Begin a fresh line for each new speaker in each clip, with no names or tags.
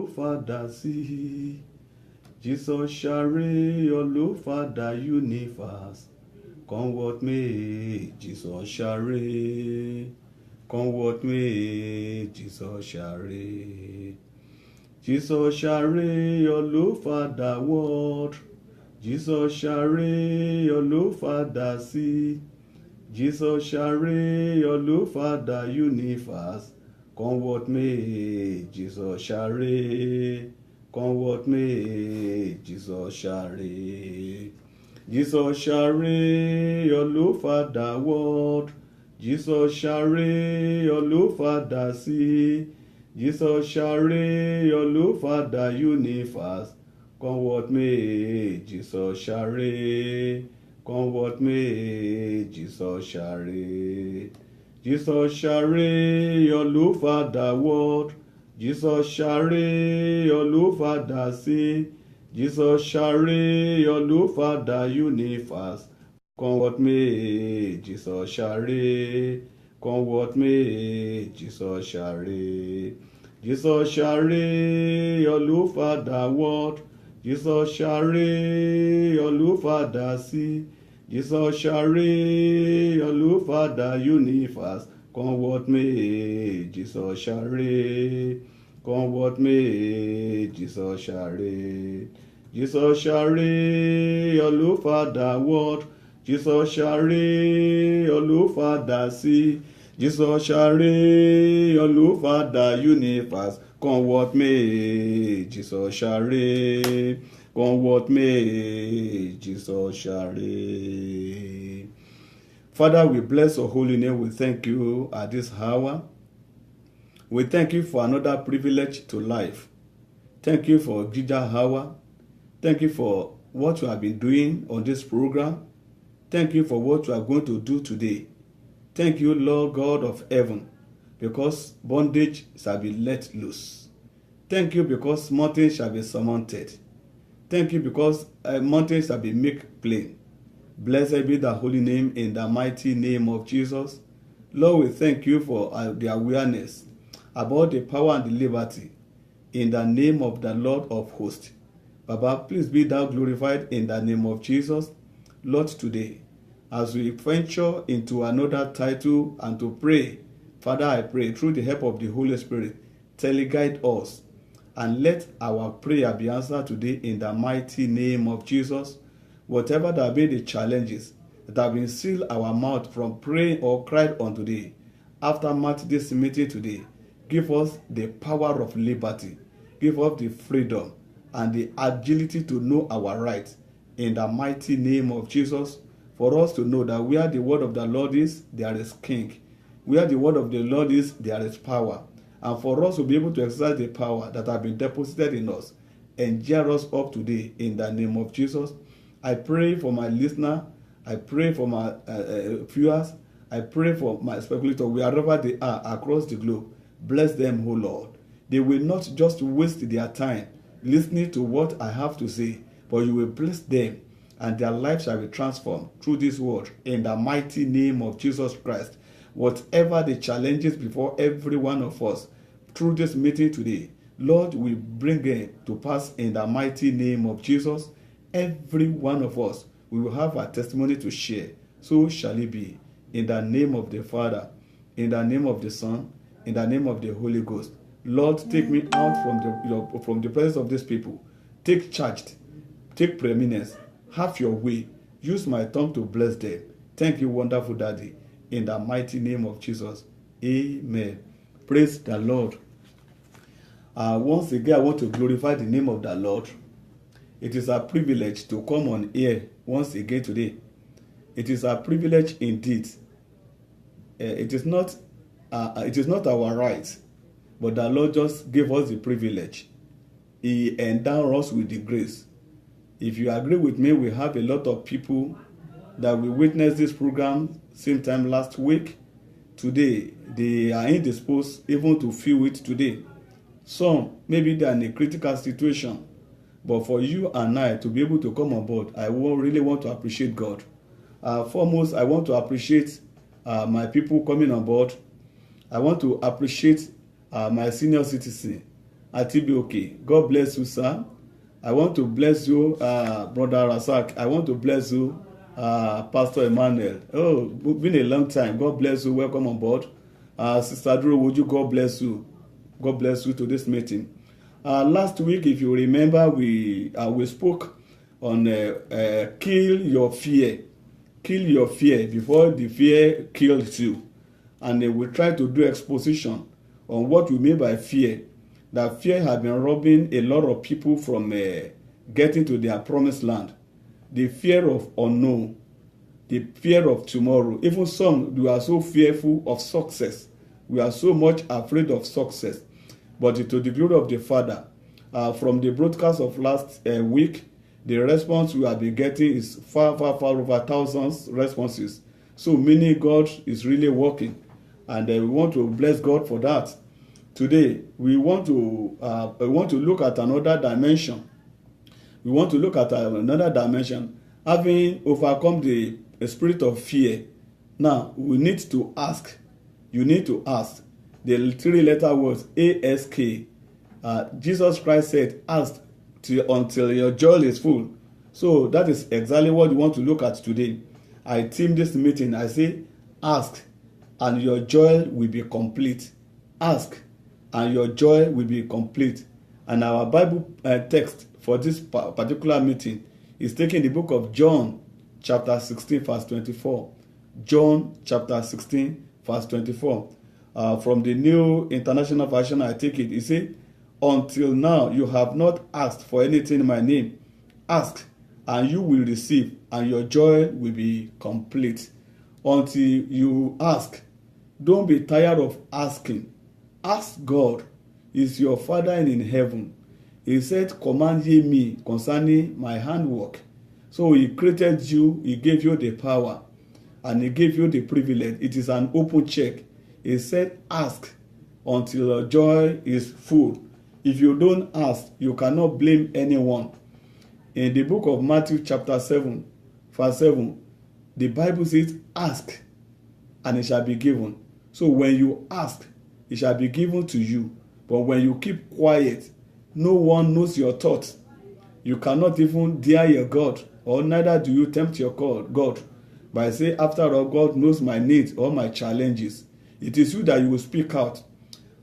Olùfàdà sí. Jesus shall reign, Olùfàdà universe. Come what may, Jesus shall reign. Come what may, Jesus shall reign. Jesus shall reign, Olùfàdà world. Jesus shall reign, Olùfàdà sí. Jesus shall reign, Olùfàdà universe. Come what may, Jesus shall reign. Come what may, Jesus shall reign. Jesus shall reign, Olùfàdà world. Jesus shall reign, Olùfàdà sí. Jesus shall reign, Olùfàdà universe. Come what may, Jesus shall reign. Come what may, Jesus shall reign. Jesus shall reign, Olùfàdà world. Jesus shall reign, Olùfàdà sí. Jesus shall reign, Olùfàdà universe. Come what may, Jesus shall reign. Come what may, Jesus shall reign. Jesus shall reign, Olùfàdà world. Jesus shall reign, Olùfàdà sí. Jesus shall reign, Olùfàdà universe. Come what may, Jesus shall reign. Come what may, Jesus shall reign. Jesus shall reign, Olùfàdà world. Jesus shall reign, Olùfàdà sí. Jesus shall reign, Olùfàdà universe. Come what may, Jesus shall reign. Come what may, Jesus shall reign. Father, we bless your holy name. We thank you at this hour. We thank you for another privilege to life. Thank you for Gija hour. Thank you for what you have been doing on this program. Thank you for what you are going to do today. Thank you, Lord God of heaven, because bondage shall be let loose. Thank you because mountains shall be surmounted. Thank you because mountains shall be made plain. Blessed be the holy name in the mighty name of Jesus. Lord, we thank you for the awareness about the power and the liberty in the name of the Lord of hosts. Baba, please be thou glorified in the name of Jesus. Lord, today, as we venture into another title and to pray, Father, I pray through the help of the Holy Spirit, teleguide us and let our prayer be answered today in the mighty name of Jesus. Whatever that have been the challenges that have been sealed our mouth from praying or cried on today, after this meeting today, give us the power of liberty, give us the freedom and the agility to know our rights in the mighty name of Jesus. For us to know that where the word of the Lord is, there is king. Where the word of the Lord is, there is power. And for us to be able to exercise the power that have been deposited in us and gear us up today in the name of Jesus. I pray for my listener. I pray for my viewers. I pray for my speculators wherever they are across the globe. Bless them, O Lord. They will not just waste their time listening to what I have to say, but you will bless them and their lives shall be transformed through this word in the mighty name of Jesus Christ. Whatever the challenges before every one of us through this meeting today, Lord, we bring it to pass in the mighty name of Jesus. Every one of us, we will have a testimony to share. So shall it be. In the name of the Father, in the name of the Son, in the name of the Holy Ghost. Lord, take me out from the presence of these people. Take charge. Take preeminence. Have your way. Use my tongue to bless them. Thank you, wonderful Daddy. In the mighty name of Jesus. Amen. Praise the Lord. Once again, I want to glorify the name of the Lord. It is a privilege to come on here once again today. It is a privilege indeed. It is not our right, but the Lord just gave us the privilege. He endowed us with the grace. If you agree with me, we have a lot of people that we witnessed this program same time last week. Today, they are indisposed even to feel it today. Some, maybe they are in a critical situation. But for you and I to be able to come on board, I really want to appreciate God. Foremost, I want to appreciate my people coming on board. I want to appreciate my senior citizen. Atibioke. God bless you, sir. I want to bless you, Brother Razak. I want to bless you, Pastor Emmanuel. Oh, been a long time. God bless you. Welcome on board. Sister Drew, would you? God bless you. God bless you to this meeting. Last week, if you remember, we spoke on kill your fear. Kill your fear before the fear kills you. And we try to do exposition on what we mean by fear. That fear has been robbing a lot of people from getting to their promised land. The fear of unknown, the fear of tomorrow. Even some, we are so fearful of success. We are so much afraid of success. But to the glory of the Father, from the broadcast of last week, the response we have been getting is far over thousands responses. So meaning God is really working, and we want to bless God for that. Today we want to look at another dimension. We want to look at another dimension, having overcome the spirit of fear. Now we need to ask. You need to ask. The three-letter words ASK. Jesus Christ said, "Ask until your joy is full." So that is exactly what we want to look at today. I team this meeting. I say, ask and your joy will be complete. Ask and your joy will be complete. And our Bible text for this particular meeting is taken the book of John chapter 16 verse 24. John chapter 16 verse 24. From the New International Version, I take it. It says, "Until now you have not asked for anything in my name. Ask and you will receive, and your joy will be complete." Until you ask. Don't be tired of asking. Ask God. Is your Father in heaven. He said, "Command ye me concerning my handwork." So he created you, he gave you the power, and he gave you the privilege. It is an open check. He said, ask until your joy is full. If you don't ask, you cannot blame anyone. In the book of Matthew chapter 7, verse 7, the Bible says, ask and it shall be given. So when you ask, it shall be given to you. But when you keep quiet, no one knows your thoughts. You cannot even dare your God, or neither do you tempt your God by saying, after all, God knows my needs or my challenges. It is you that you will speak out.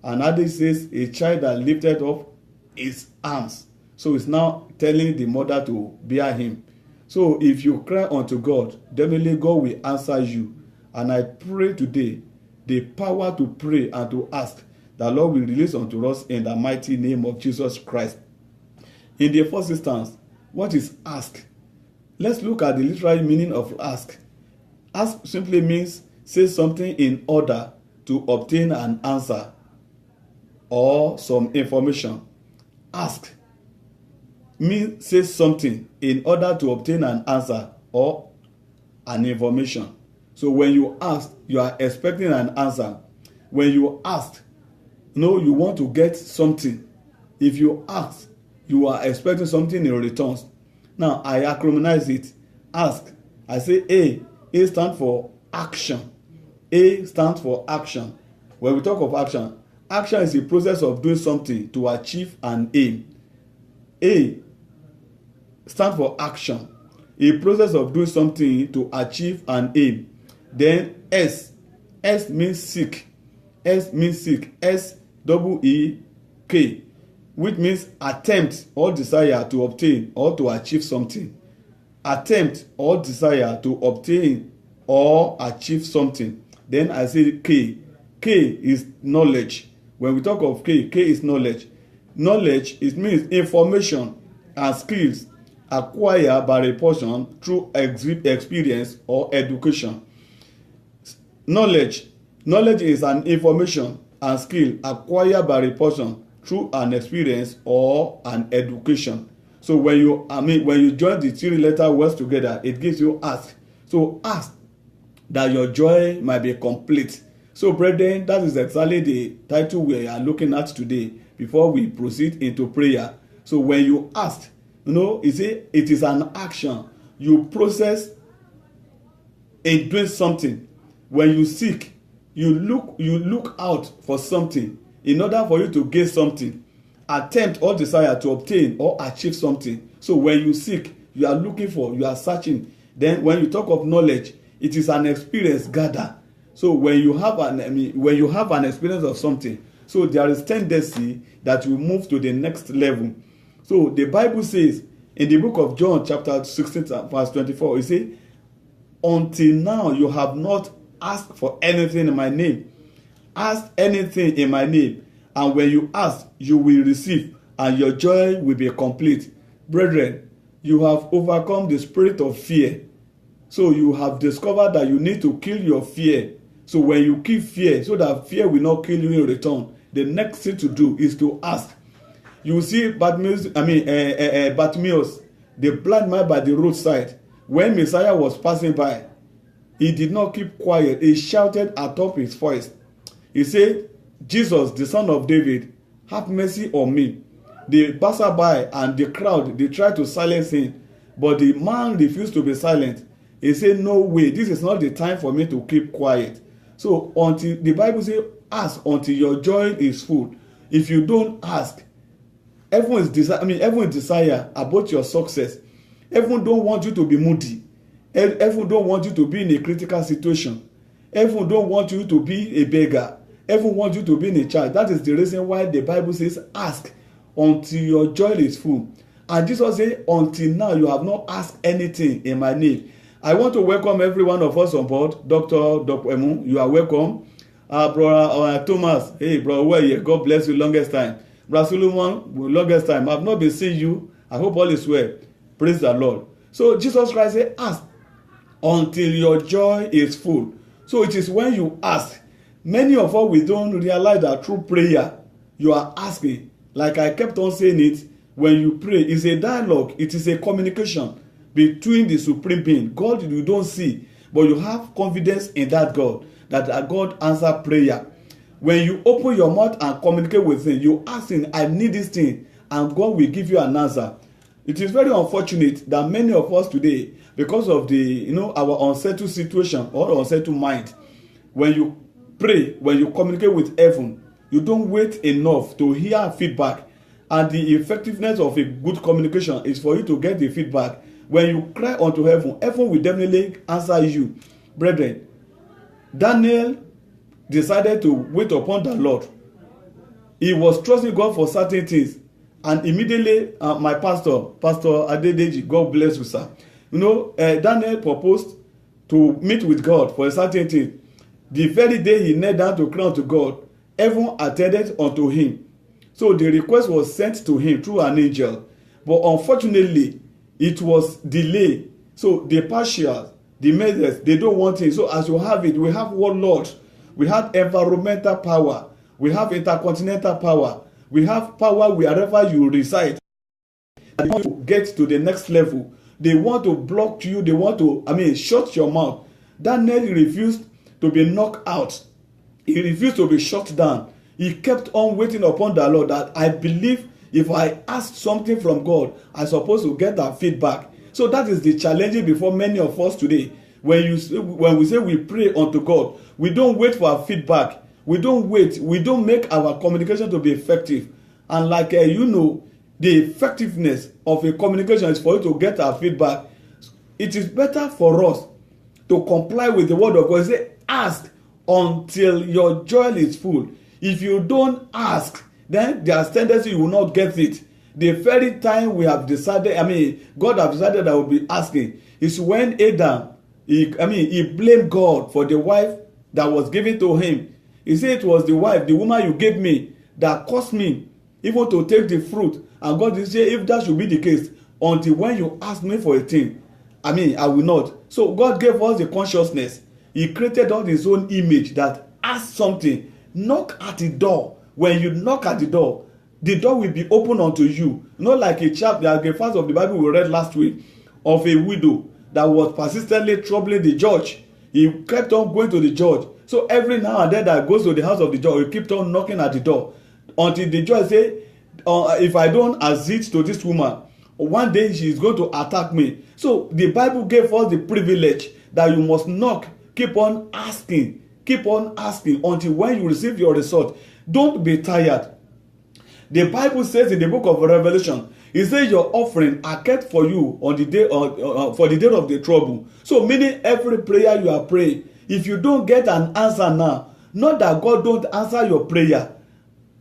And Adi says, a child that lifted up his arms. So it's now telling the mother to bear him. So if you cry unto God, definitely God will answer you. And I pray today, the power to pray and to ask, the Lord will release unto us in the mighty name of Jesus Christ. In the first instance, what is ask? Let's look at the literal meaning of ask. Ask simply means say something in order to obtain an answer or some information. Ask means say something in order to obtain an answer or an information. So when you ask, you are expecting an answer. When you ask, you want to get something. If you ask, you are expecting something in return. Now I acronymize it. Ask. I say A stands for action. A stands for action. When we talk of action, action is the process of doing something to achieve an aim. A stands for action, a process of doing something to achieve an aim. Then S means seek. S means seek. S-E-E-K, which means attempt or desire to obtain or to achieve something. Attempt or desire to obtain or achieve something. Then I say K. K is knowledge. When we talk of K is knowledge. Knowledge, it means information and skills acquired by a person through experience or education. Knowledge is an information and skill acquired by a person through an experience or an education. So when you join the three letter words together, it gives you ask. So ask that your joy might be complete. So brethren, that is exactly the title we are looking at today before we proceed into prayer. So when you ask, you see, it is an action. You process in doing something. When you seek, you look out for something in order for you to gain something. attempt or desire to obtain or achieve something. So when you seek, you are looking for, you are searching. Then when you talk of knowledge, it is an experience gathered. So when you have an experience of something, so there is tendency that you move to the next level. So the Bible says in the book of John chapter 16 verse 24, it says, until now you have not asked for anything in my name. Ask anything in my name, and when you ask, you will receive, and your joy will be complete. Brethren, you have overcome the spirit of fear. So you have discovered that you need to kill your fear. So when you kill fear, so that fear will not kill you in return, the next thing to do is to ask. You see Bartimaeus, the blind man by the roadside. When Messiah was passing by, he did not keep quiet. He shouted atop his voice. He said, Jesus, the son of David, have mercy on me. The passerby and the crowd, they tried to silence him, but the man refused to be silent. He said, no way, this is not the time for me to keep quiet. So until the Bible says, ask until your joy is full. If you don't ask, everyone is desire about your success. Everyone don't want you to be moody. Everyone don't want you to be in a critical situation. Everyone don't want you to be a beggar. Everyone wants you to be in a charge. That is the reason why the Bible says, ask until your joy is full. And Jesus said, until now you have not asked anything in my name. I want to welcome every one of us on board. Dr. Emu, you are welcome. Brother Thomas, hey, brother, where are you? God bless you longest time. Brother Solomon, longest time. I have not been seeing you. I hope all is well. Praise the Lord. So Jesus Christ said, ask until your joy is full. So it is when you ask. Many of us, we don't realize that through prayer, you are asking. Like I kept on saying it, when you pray, it's a dialogue. It is a communication between the supreme being. God you don't see, but you have confidence in that God, that God answer prayer. When you open your mouth and communicate with him, you ask him, I need this thing, and God will give you an answer. It is very unfortunate that many of us today, because of the our unsettled situation or unsettled mind, when you pray, when you communicate with heaven, you don't wait enough to hear feedback. And the effectiveness of a good communication is for you to get the feedback. When you cry unto heaven, heaven will definitely answer you. Brethren, Daniel decided to wait upon the Lord. He was trusting God for certain things. And immediately, my Pastor Adedeji, God bless you, sir. Daniel proposed to meet with God for a certain thing. The very day he knelt down to cry unto God, heaven attended unto him. So the request was sent to him through an angel. But unfortunately, it was delayed. So the Persians, the Medes, they don't want it. So as you have it, we have warlords, we have environmental power, we have intercontinental power, we have power wherever you reside. They want to get to the next level. They want to block you. They want to, shut your mouth. Daniel refused to be knocked out. He refused to be shut down. He kept on waiting upon the Lord, that I believe if I ask something from God, I'm supposed to get that feedback. So that is the challenge before many of us today. When we say we pray unto God, we don't wait for our feedback. We don't wait. We don't make our communication to be effective. And like the effectiveness of a communication is for you to get our feedback. It is better for us to comply with the word of God. Say, ask until your joy is full. If you don't ask, then there's tendency you will not get it. The very time we have decided, God have decided that we'll be asking, is when Adam, he blamed God for the wife that was given to him. He said it was the wife, the woman you gave me, that caused me even to take the fruit. And God did say, if that should be the case, until when you ask me for a thing, I will not. So God gave us the consciousness. He created on his own image that ask something, knock at the door. When you knock at the door will be open unto you. Not like a chap, like the verse of the Bible we read last week, of a widow that was persistently troubling the judge. He kept on going to the judge. So every now and then that goes to the house of the judge, he kept on knocking at the door until the judge say, if I don't accede to this woman, one day she is going to attack me. So the Bible gave us the privilege that you must knock, keep on asking until when you receive your result. Don't be tired. The Bible says in the book of Revelation, it says your offering are kept for you on the day for the day of the trouble. So meaning every prayer you are praying, if you don't get an answer now, not that God don't answer your prayer,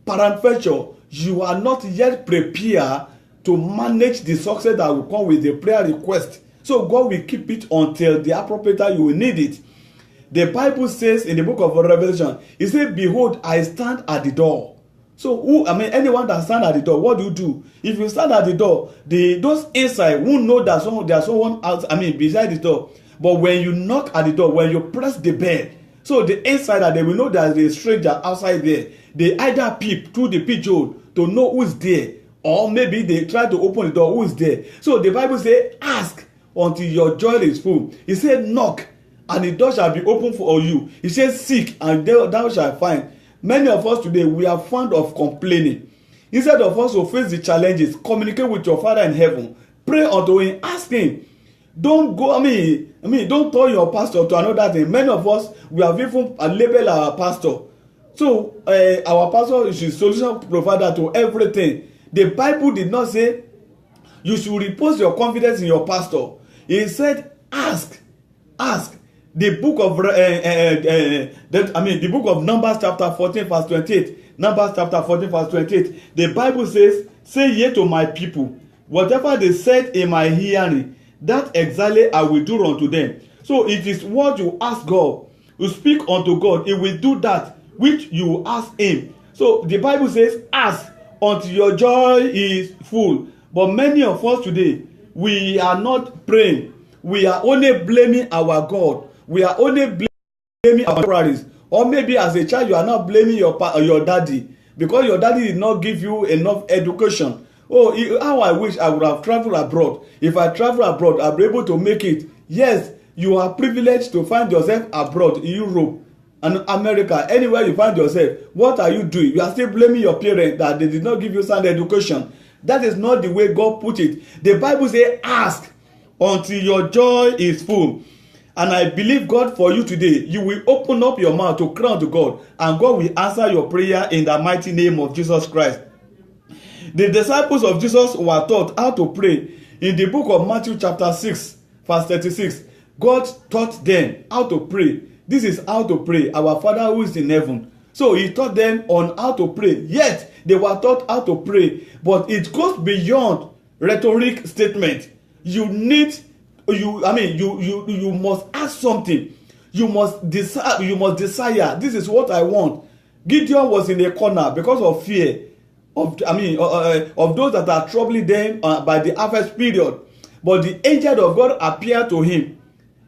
peradventure, you are not yet prepared to manage the success that will come with the prayer request. So God will keep it until the appropriate time you will need it. The Bible says in the book of Revelation, it says, behold, I stand at the door. So anyone that stand at the door, what do? If you stand at the door, those inside won't know that there's someone else, beside the door. But when you knock at the door, when you press the bell, so the insider, they will know that there's a stranger outside there. They either peep through the peephole to know who's there, or maybe they try to open the door, who is there. So the Bible says, ask until your joy is full. He said, knock, and the door shall be open for you. He says, seek, and thou shalt find. Many of us today, we are fond of complaining. Instead of us to face the challenges, communicate with your Father in heaven. Pray unto him, ask him. Don't go, don't turn your pastor to another thing. Many of us, we have even labeled our pastor. So, our pastor is a solution provider to everything. The Bible did not say you should repose your confidence in your pastor. He said, ask. The book of the book of Numbers chapter 14 verse 28. Numbers chapter 14 verse 28. The Bible says, say ye to my people, whatever they said in my hearing, that exactly I will do unto them. So it is what you ask God. You speak unto God, he will do that which you ask him. So the Bible says, ask until your joy is full. But many of us today, we are not praying. We are only blaming our God. We are only blaming our parents. Or maybe as a child, you are not blaming your daddy, because your daddy did not give you enough education. Oh, how I wish I would have traveled abroad. If I travel abroad, I'll be able to make it. Yes, you are privileged to find yourself abroad in Europe and America. Anywhere you find yourself, what are you doing? You are still blaming your parents that they did not give you sound education. That is not the way God put it. The Bible says, ask until your joy is full. And I believe God for you today. You will open up your mouth to cry unto God, and God will answer your prayer in the mighty name of Jesus Christ. The disciples of Jesus were taught how to pray. In the book of Matthew chapter 6 verse 36, God taught them how to pray. This is how to pray. Our Father who is in heaven. So he taught them on how to pray. Yet they were taught how to pray. But it goes beyond rhetoric statement. You must ask something. You must desire. This is what I want. Gideon was in a corner because of fear of those that are troubling them by the harvest period. But the angel of God appeared to him.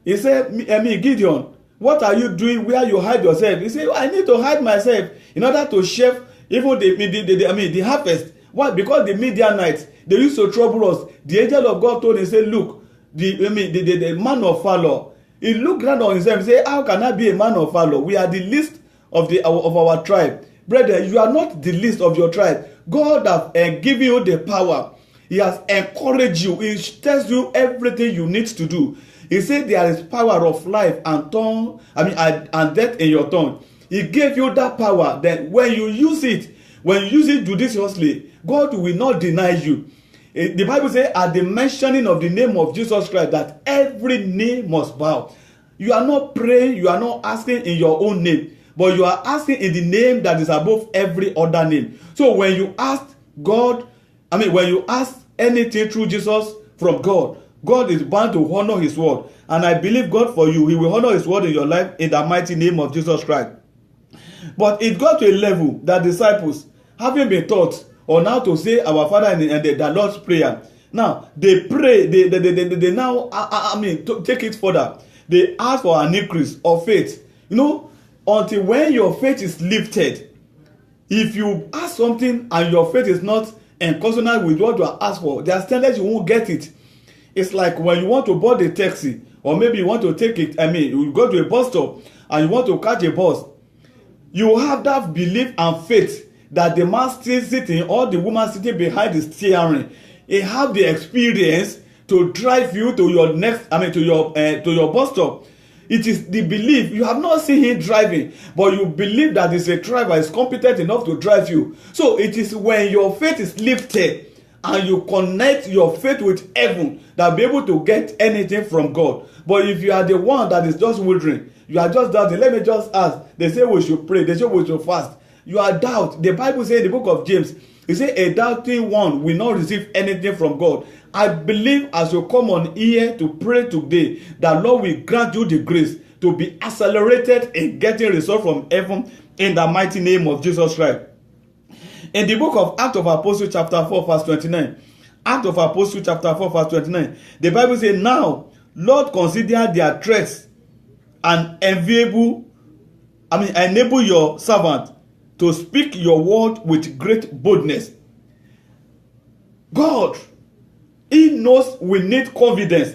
He said, Gideon, what are you doing where you hide yourself? He said, I need to hide myself in order to share even the harvest. Why? Because the Midianites, they used to trouble us. The angel of God told him, say, look, the man of valor. He looked around on himself and said, how can I be a man of valor? We are the least of our tribe. Brethren, you are not the least of your tribe. God has given you the power. He has encouraged you. He tells you everything you need to do. He said there is power of life and death in your tongue. He gave you that power. Then when you use it judiciously, God will not deny you. The Bible says at the mentioning of the name of Jesus Christ that every knee must bow. You are not praying, you are not asking in your own name, but you are asking in the name that is above every other name. So when you ask when you ask anything through Jesus from God, God is bound to honor his word. And I believe God for you, he will honor his word in your life in the mighty name of Jesus Christ. But it got to a level that disciples, having been taught on how to say our Father and the Lord's Prayer, now they pray, they now take it further. They ask for an increase of faith. Until when your faith is lifted, if you ask something and your faith is not in consonant with what you are asked for, there's tendency you won't get it. It's like when you want to board a taxi, or maybe you want to take it, you go to a bus stop and you want to catch a bus. You have that belief and faith that the man still sitting or the woman sitting behind the steering, he have the experience to drive you to your to your bus stop. It is the belief. You have not seen him driving, but you believe that he's a driver, is competent enough to drive you. So it is when your faith is lifted and you connect your faith with heaven that be able to get anything from God. But if you are the one that is just wondering, you are just doubting, let me just ask. They say we should pray, they say we should fast. You are doubt. The Bible says in the book of James, it says a doubting one will not receive anything from God. I believe as you come on here to pray today, that Lord will grant you the grace to be accelerated in getting results from heaven in the mighty name of Jesus Christ. In the book of Acts of Apostles chapter 4 verse 29, Acts of Apostles chapter 4 verse 29, the Bible says, now, Lord, consider their threats and enable your servant to speak your word with great boldness. God, he knows we need confidence.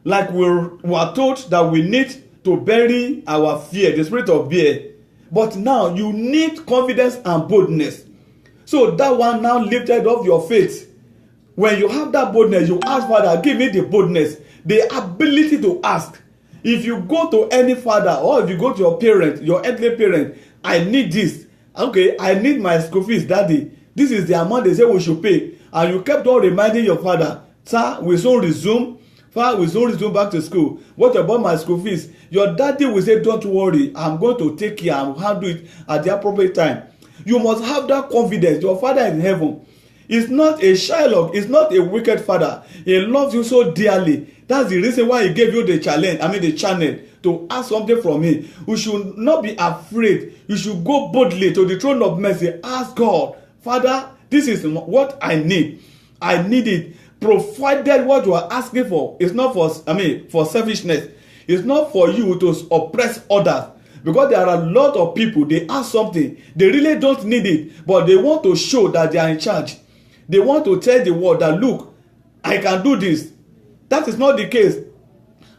Like we were told that we need to bury our fear, the spirit of fear. But now you need confidence and boldness. So that one now lifted up your faith. When you have that boldness, you ask, Father, give me the boldness, the ability to ask. If you go to any father, or if you go to your parent, your earthly parent, I need this. Okay, I need my school fees, daddy. This is the amount they say we should pay. And you kept on reminding your father, sir, we soon resume. Father, we soon resume back to school. What about my school fees? Your daddy will say, don't worry, I'm going to take care and handle it at the appropriate time. You must have that confidence. Your father in heaven is not a Shylock, is not a wicked father. He loves you so dearly. That's the reason why he gave you the channel to ask something from him. You should not be afraid. You should go boldly to the throne of mercy. Ask God, Father, this is what I need. I need it. Provided what you are asking for is not for selfishness. It's not for you to oppress others. Because there are a lot of people, they ask something, they really don't need it, but they want to show that they are in charge. They want to tell the world that, look, I can do this. That is not the case.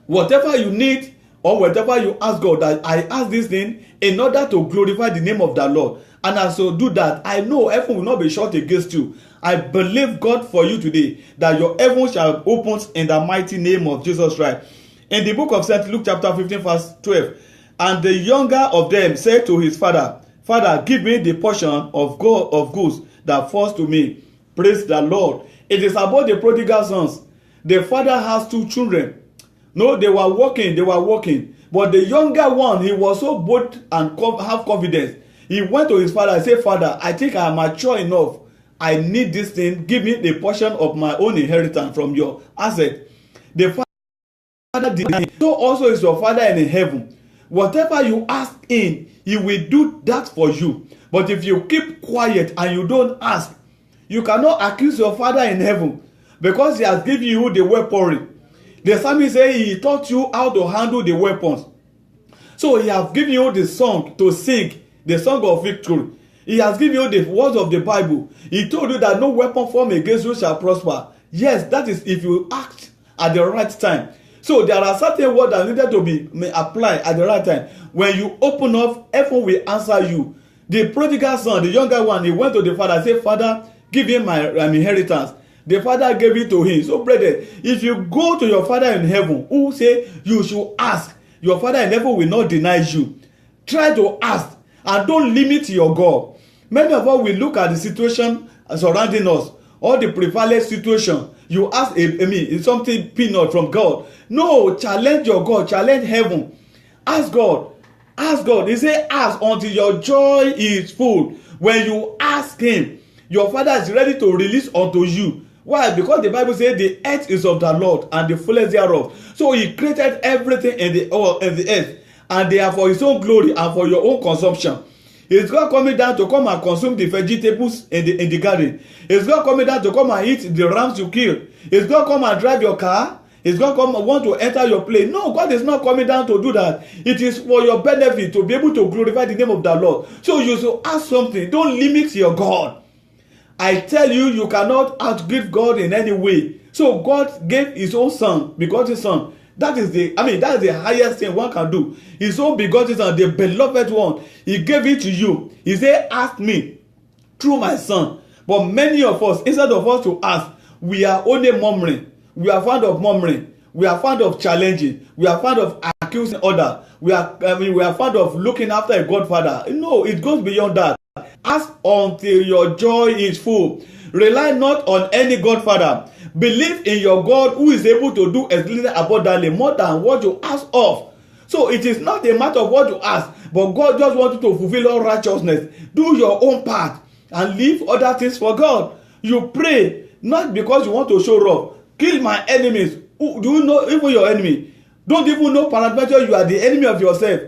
Whatever you need or whatever you ask God, that I ask this thing in order to glorify the name of the Lord. And as you do that, I know heaven will not be shut against you. I believe God for you today that your heaven shall open in the mighty name of Jesus Christ. In the book of St. Luke chapter 15 verse 12, and the younger of them said to his father, Father, give me the portion of goods that falls to me. Praise the Lord. It is about the prodigal sons. The father has 2 children. No, they were working. But the younger one, he was so bold and have confidence. He went to his father and said, Father, I think I am mature enough. I need this thing. Give me the portion of my own inheritance from your asset. The father did it. So also is your Father in heaven. Whatever you ask in, he will do that for you. But if you keep quiet and you don't ask, you cannot accuse your Father in heaven, because he has given you the weaponry. The psalmist says he taught you how to handle the weapons. So he has given you the song to sing, the song of victory. He has given you the words of the Bible. He told you that no weapon formed against you shall prosper. Yes, that is if you act at the right time. So there are certain words that needed to be applied at the right time. When you open up, heaven will answer you. The prodigal son, the younger one, he went to the father and said, Father, give him my inheritance. The father gave it to him. So, brethren, if you go to your Father in heaven, who say you should ask, your Father in heaven will not deny you. Try to ask and don't limit your God. Many of us will look at the situation surrounding us, or the prevalent situation. You ask something peanut from God. No, challenge your God, challenge heaven. Ask God. Ask God. He say, ask until your joy is full. When you ask him, your Father is ready to release unto you. Why? Because the Bible says the earth is of the Lord and the fullness thereof. So he created everything in the earth, and they are for his own glory and for your own consumption. Is God coming down to come and consume the vegetables in the garden? Is God coming down to come and eat the rams you kill? Is God come and drive your car? Is God come and want to enter your plane? No, God is not coming down to do that. It is for your benefit to be able to glorify the name of the Lord. So you should ask something. Don't limit your God. I tell you, you cannot outgive God in any way. So God gave his own son, begotten son. That is the highest thing one can do. His own begotten son, the beloved one. He gave it to you. He said, ask me through my son. But many of us, instead of us to ask, we are only murmuring. We are fond of murmuring. We are fond of challenging. We are fond of accusing others. We are fond of looking after a godfather. No, it goes beyond that. Ask until your joy is full. Rely not on any godfather. Believe in your God who is able to do exceedingly abundantly more than what you ask of. So it is not a matter of what you ask, but God just wants you to fulfill all righteousness. Do your own part and leave other things for God. You pray not because you want to show off. Kill my enemies. Do you know even your enemy? Don't even know parameter you are the enemy of yourself.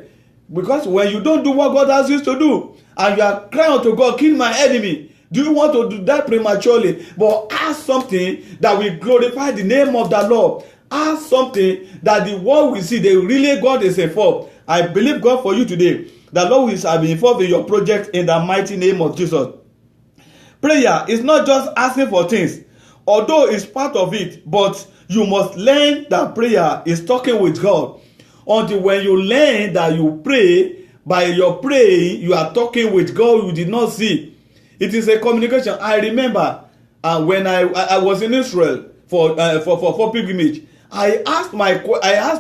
Because when you don't do what God asks you to do, and you are crying to God, kill my enemy, do you want to do that prematurely? But ask something that will glorify the name of the Lord. Ask something that the world will see that really God is involved. I believe God for you today. The Lord will be involved in your project in the mighty name of Jesus. Prayer is not just asking for things, although it's part of it, but you must learn that prayer is talking with God. Until when you learn that you pray, by your praying, you are talking with God you did not see. It is a communication. I remember when I was in Israel for pilgrimage, I asked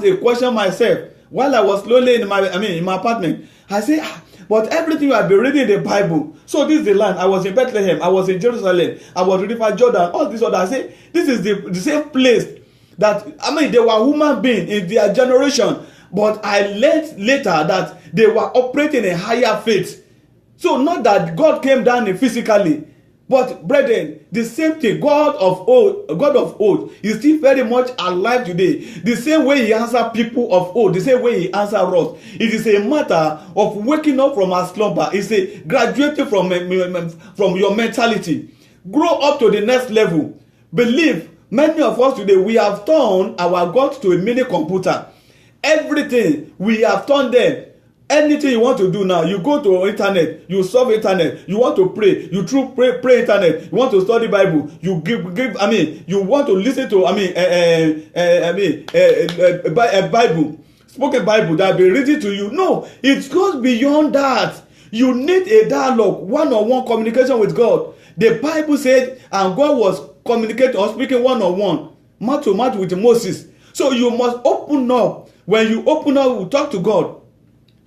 a question myself while I was lonely in my apartment. I said, but everything you have been reading in the Bible. So this is the land. I was in Bethlehem. I was in Jerusalem. I was in River Jordan. All this other. I say this is the same place that they were human beings in their generation. But I learned later that they were operating in higher faith. So not that God came down physically, but brethren, the same thing. God of old is still very much alive today. The same way He answered people of old, the same way He answered us. It is a matter of waking up from a slumber. It's a graduating from your mentality. Grow up to the next level. Believe. Many of us today, we have turned our God to a mini computer. Everything we have turned them. Anything you want to do now, you go to internet, you solve internet. You want to pray, you pray internet. You want to study Bible, you you want to listen to Bible, spoken Bible that be reading to you. No, it goes beyond that. You need a dialogue, one-on-one communication with God. The Bible said, and God was communicating or speaking one-on-one, mouth to mouth with Moses. So you must open up. When you open up, you talk to God.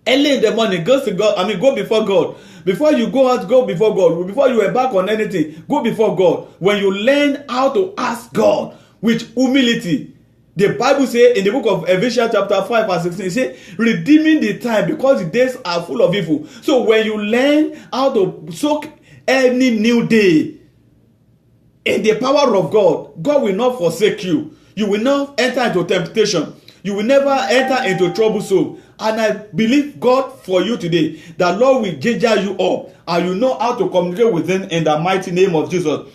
Early in the morning, go to God. Go before God. Before you go out, go before God. Before you embark on anything, go before God. When you learn how to ask God with humility, the Bible says in the book of Ephesians chapter 5 verse 16, it says, redeeming the time because the days are full of evil. So when you learn how to soak any new day in the power of God, God will not forsake you. You will not enter into temptation. You will never enter into trouble. So, and I believe God for you today, that Lord will ginger you up and you know how to communicate with Him in the mighty name of Jesus.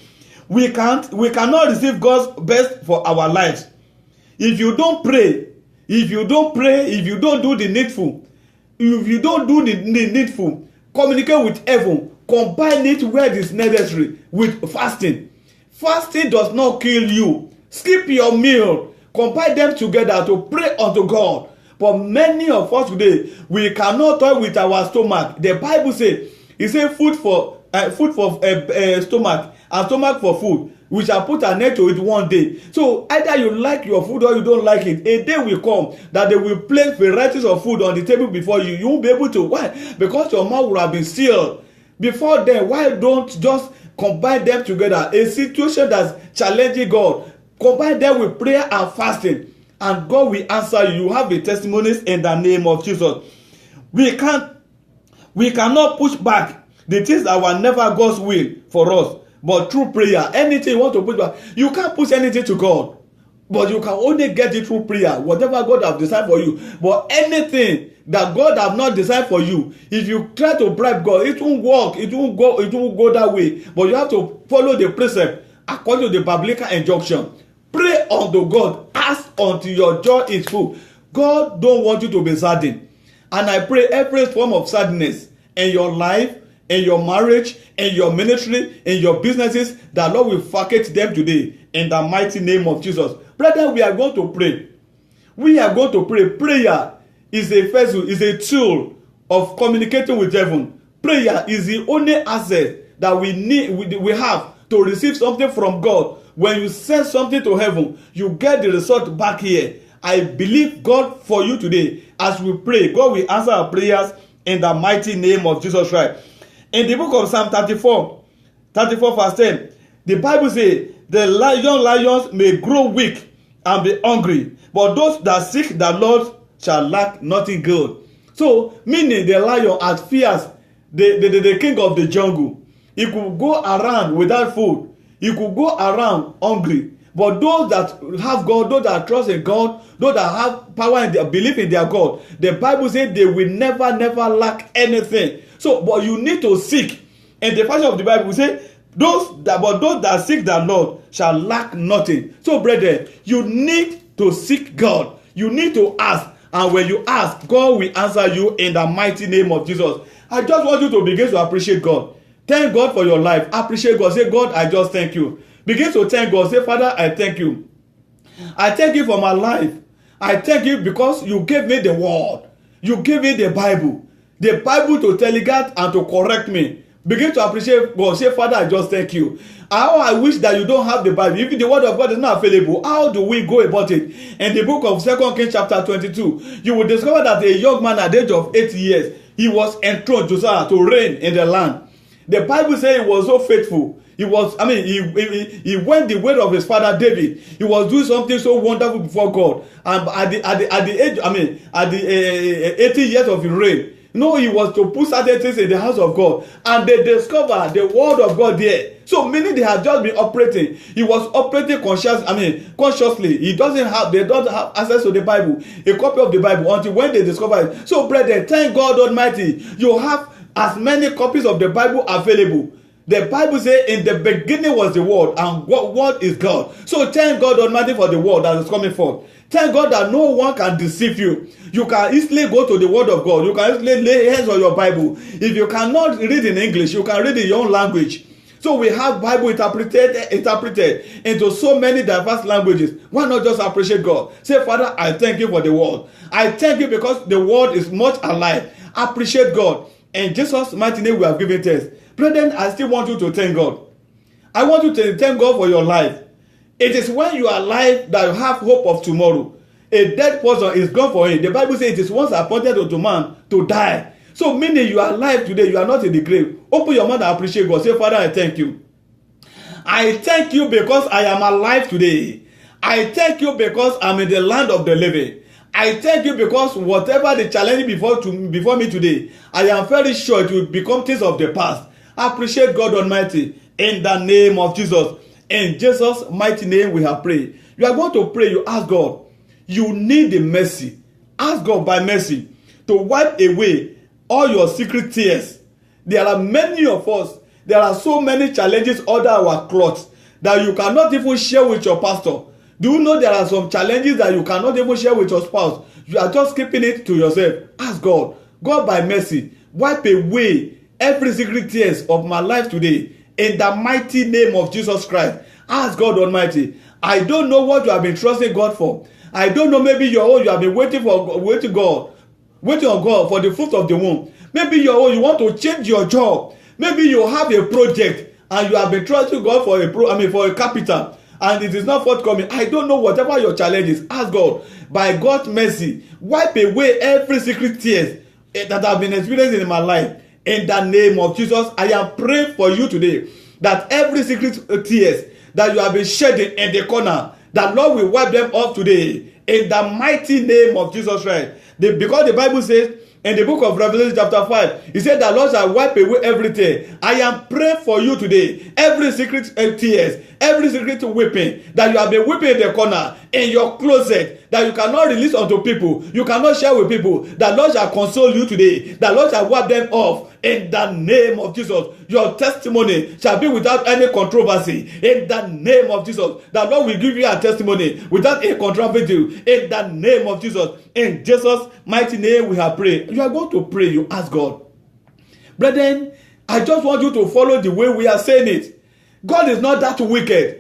We cannot receive God's best for our lives if you don't pray. If you don't do the needful, communicate with heaven, combine it where it is necessary with fasting. Fasting does not kill you. Skip your meal. Combine them together to pray unto God. But many of us today, we cannot toy with our stomach. The Bible says, it says food for stomach and stomach for food. We shall put an end to it one day. So either you like your food or you don't like it. A day will come that they will place varieties of food on the table before you. You won't be able to. Why? Because your mouth will have been sealed. Before then, why don't just combine them together? A situation that's challenging God, combine them with prayer and fasting, and God will answer you. You have the testimonies in the name of Jesus. We cannot push back the things that were never God's will for us, but through prayer. Anything you want to push back, you can't push anything to God, but you can only get it through prayer. Whatever God has designed for you, but anything that God have not designed for you, if you try to bribe God, it won't work. It won't go that way. But you have to follow the precept according to the biblical injunction. Pray unto God. Ask until your joy is full. God don't want you to be saddened. And I pray every form of sadness in your life, in your marriage, in your ministry, in your businesses, that Lord will vacate them today in the mighty name of Jesus. Brethren, we are going to pray. We are going to pray. Prayer is a vessel, is a tool of communicating with heaven. Prayer is the only asset that we have to receive something from God when you send something to heaven, you get the result back here. I believe God for you today. As we pray, God will answer our prayers in the mighty name of Jesus Christ. In the book of Psalm 34 verse 10, the Bible says, the young lions may grow weak and be hungry, but those that seek the Lord shall lack nothing good. So, meaning the lion as fierce, the king of the jungle, he could go around without food, he could go around hungry. But those that have God, those that trust in God, those that have power and their belief in their God, the Bible says they will never lack anything. So, but you need to seek. And the version of the Bible say, those that seek the Lord shall lack nothing. So, brethren, you need to seek God. You need to ask. And when you ask, God will answer you in the mighty name of Jesus. I just want you to begin to appreciate God. Thank God for your life. Appreciate God. Say, God, I just thank you. Begin to thank God. Say, Father, I thank you. I thank you for my life. I thank you because you gave me the word. You gave me the Bible. The Bible to telegate and to correct me. Begin to appreciate God. Say, Father, I just thank you. How I wish that you don't have the Bible. If the word of God is not available, how do we go about it? In the book of 2 Kings chapter 22, you will discover that a young man at the age of 8 years, he was enthroned to reign in the land. The Bible says he was so faithful. He went the way of his father David. He was doing something so wonderful before God. And at the 80 years of his reign, he was to put certain things in the house of God, and they discovered the word of God there. So meaning they had just been operating. He was operating consciously. They don't have access to the Bible, a copy of the Bible, until when they discover it. So, brethren, thank God Almighty, you have as many copies of the Bible available. The Bible says, in the beginning was the Word, and what is God. So thank God Almighty for the word that is coming forth. Thank God that no one can deceive you. You can easily go to the Word of God. You can easily lay hands on your Bible. If you cannot read in English, you can read in your own language. So we have Bible interpreted into so many diverse languages. Why not just appreciate God? Say, Father, I thank you for the word. I thank you because the word is much alive. Appreciate God. In Jesus' mighty name we have given thanks. Brethren, I still want you to thank God. I want you to thank God for your life. It is when you are alive that you have hope of tomorrow. A dead person is gone for him. The Bible says it is once appointed unto man to die. So meaning you are alive today, you are not in the grave. Open your mouth and appreciate God. Say, Father, I thank you. I thank you because I am alive today. I thank you because I'm in the land of the living. I thank you because whatever the challenge before me today, I am very sure it will become things of the past. Appreciate God Almighty in the name of Jesus. In Jesus' mighty name we have prayed. You are going to pray, you ask God. You need the mercy. Ask God by mercy to wipe away all your secret tears. There are many of us, there are so many challenges under our clothes that you cannot even share with your pastor. Do you know there are some challenges that you cannot even share with your spouse? You are just keeping it to yourself. Ask God. God by mercy, wipe away every secret tears of my life today in the mighty name of Jesus Christ. Ask God Almighty. I don't know what you have been trusting God for. I don't know, maybe your own you have been waiting on God for the fruit of the womb. Maybe your own you want to change your job. Maybe you have a project and you have been trusting God for a capital and it is not forthcoming. I don't know, whatever your challenge is, ask God by God's mercy, wipe away every secret tears that I've been experiencing in my life. In the name of Jesus, I am praying for you today that every secret tears that you have been shedding in the corner, that Lord will wipe them off today in the mighty name of Jesus Christ. Because the Bible says in the book of Revelation chapter 5, he said that Lord shall wipe away everything. I am praying for you today. Every secret tears, every secret weeping that you have been weeping in the corner, in your closet, that you cannot release unto people, you cannot share with people, that Lord shall console you today. That Lord shall wipe them off in the name of Jesus. Your testimony shall be without any controversy in the name of Jesus. That Lord will give you a testimony without a controversy in the name of Jesus. In Jesus' mighty name we have prayed. You are going to pray, you ask God. Brethren, I just want you to follow the way we are saying it. God is not that wicked.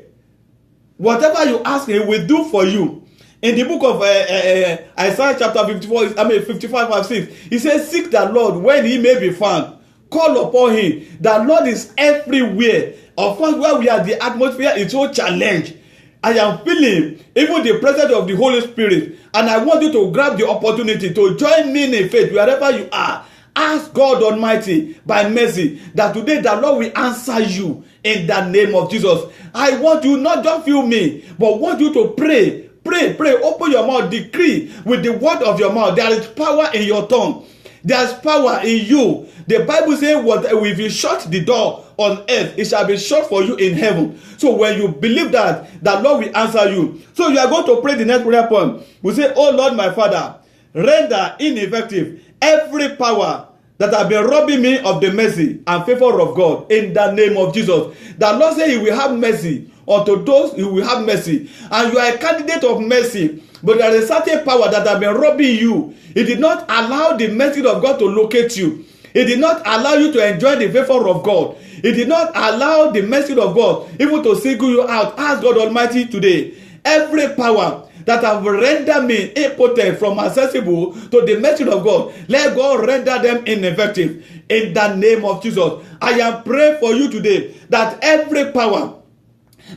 Whatever you ask him, he will do for you. In the book of Isaiah chapter 55 verse 6, he says, seek the Lord when he may be found. Call upon him. The Lord is everywhere. Of course, where we are, the atmosphere is so challenged. I am feeling even the presence of the Holy Spirit, and I want you to grab the opportunity to join me in faith wherever you are. Ask God Almighty by mercy that today the Lord will answer you in the name of Jesus. I want you not just feel me, but want you to pray. Pray, pray, open your mouth, decree with the word of your mouth. There is power in your tongue. There is power in you. The Bible says, if you shut the door on earth, it shall be shut for you in heaven. So when you believe that, the Lord will answer you. So you are going to pray the next prayer point. We say, oh Lord, my Father, render ineffective every power that have been robbing me of the mercy and favor of God in the name of Jesus. The Lord says he will have mercy unto those who will have mercy. And you are a candidate of mercy, but there is a certain power that have been robbing you. It did not allow the mercy of God to locate you. It did not allow you to enjoy the favor of God. It did not allow the mercy of God even to single you out. Ask God Almighty today, every power that have rendered me impotent from accessible to the mercy of God, let God render them ineffective in the name of Jesus. I am praying for you today that every power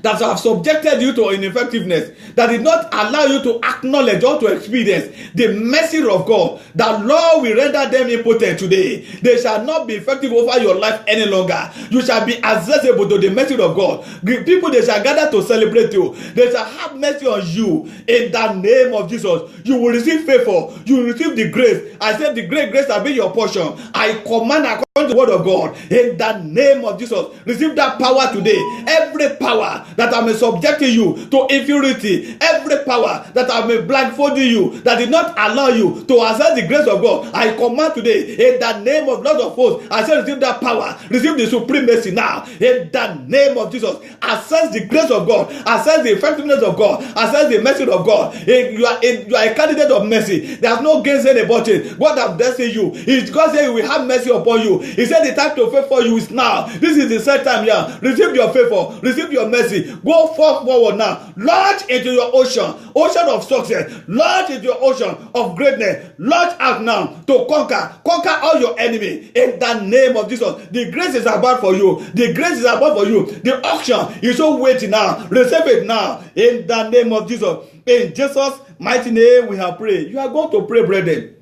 that have subjected you to ineffectiveness, that did not allow you to acknowledge or to experience the mercy of God, that Lord will render them impotent today. They shall not be effective over your life any longer. You shall be accessible to the mercy of God. People, they shall gather to celebrate you. They shall have mercy on you in the name of Jesus. You will receive favor. You will receive the grace. I said the great grace shall be your portion. I command according to the word of God in the name of Jesus. Receive that power today. Every power that I may subjecting you to inferiority, every power that I may blindfolding you, that did not allow you to access the grace of God, I command today in the name of Lord of hosts. I say receive that power, receive the supremacy now in the name of Jesus. Access the grace of God, access the effectiveness of God, access the mercy of God. You are a candidate of mercy. There's no gainsaying about it. God has blessed you. It's God said He will have mercy upon you. He said the time to favor you is now. This is the set time here. Receive your favor, receive your mercy. Go forward now. Launch into your ocean of success. Launch into your ocean of greatness. Launch out now to conquer all your enemy in the name of Jesus. The grace is about for you. The grace is about for you. The auction is so waiting now. Receive it now in the name of Jesus. In Jesus' mighty name we have prayed. You are going to pray, brethren.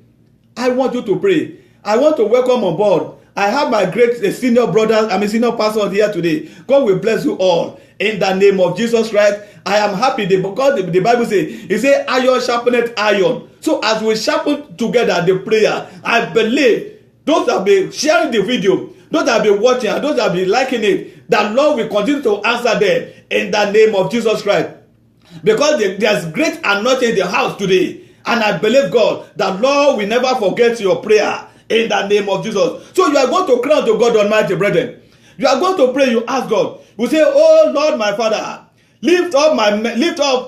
I want you to pray. I want to welcome on board. I have my great senior brothers, senior pastor here today. God will bless you all in the name of Jesus Christ. I am happy because the Bible says, it says, iron sharpeneth iron. So as we sharpen together the prayer, I believe those that have been sharing the video, those that have been watching, and those that have been liking it, that Lord will continue to answer them in the name of Jesus Christ. Because there's great anointing in the house today. And I believe God that Lord will never forget your prayer in the name of Jesus. So you are going to cry to God Almighty, brethren. You are going to pray, you ask God. You say, oh Lord my Father, lift up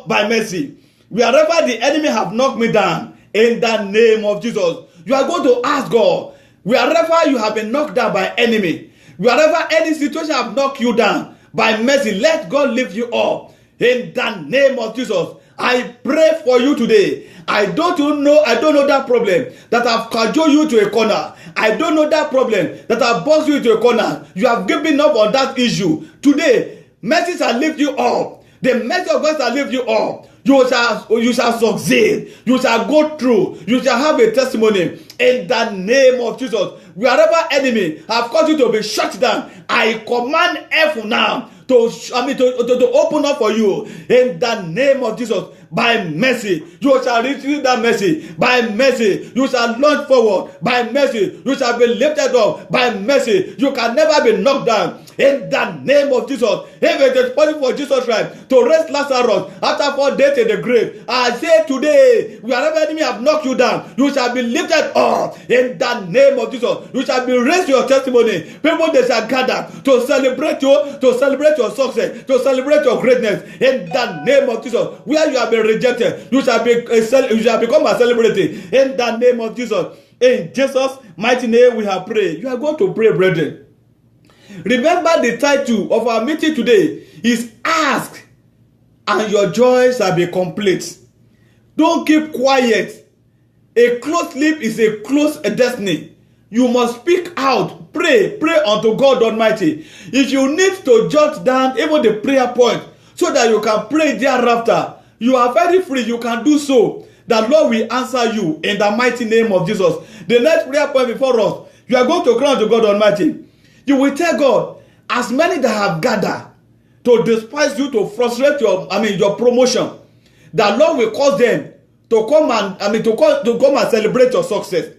by mercy. Wherever the enemy have knocked me down, in the name of Jesus. You are going to ask God, wherever you have been knocked down by enemy, wherever any situation have knocked you down, by mercy, let God lift you up. In the name of Jesus. I pray for you today. I don't know that problem that have cajoled you to a corner. I don't know that problem that have boxed you into a corner. You have given up on that issue. Today, mercy shall lift you up. The mercy of God shall lift you up. You shall succeed. You shall go through. You shall have a testimony in the name of Jesus. Wherever enemy have caused you to be shut down, I command F now to open up for you in the name of Jesus. By mercy, you shall receive that mercy. By mercy, you shall launch forward. By mercy, you shall be lifted up. By mercy, you can never be knocked down. In the name of Jesus, if it is possible for Jesus Christ to raise Lazarus after 4 days in the grave, I say today, wherever enemy have knocked you down, you shall be lifted up. In the name of Jesus, you shall be raised your testimony. People, they shall gather to celebrate you, to celebrate your success, to celebrate your greatness. In the name of Jesus, where you have been rejected, you shall become a celebrity. In the name of Jesus, in Jesus' mighty name we have prayed. You are going to pray, brethren. Remember the title of our meeting today is Ask and your joy shall be complete. Don't keep quiet. A closed lip is a closed destiny. You must speak out. Pray unto God Almighty. If you need to jot down even the prayer point so that you can pray thereafter, you are very free. You can do so. The Lord will answer you in the mighty name of Jesus. The next prayer point before us, you are going to cry unto God Almighty. You will tell God, as many that have gathered to despise you, to frustrate your promotion, the Lord will cause them to come and celebrate your success.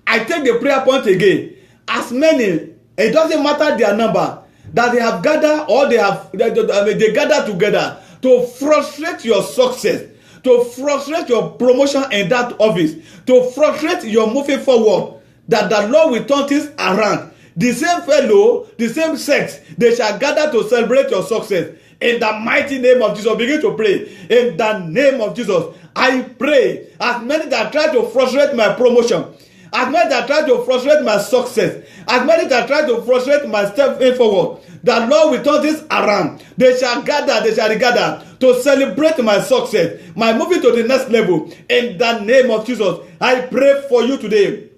I take the prayer point again. As many, it doesn't matter their number, that they have gathered or they gather together to frustrate your success, to frustrate your promotion in that office, to frustrate your moving forward, that the Lord will turn things around. The same fellow, the same sex, they shall gather to celebrate your success. In the mighty name of Jesus, begin to pray. In the name of Jesus, I pray, as many that try to frustrate my promotion, as many that try to frustrate my success, as many that try to frustrate my step forward, the Lord will turn this around. They shall regather to celebrate my success, my moving to the next level. In the name of Jesus, I pray for you today.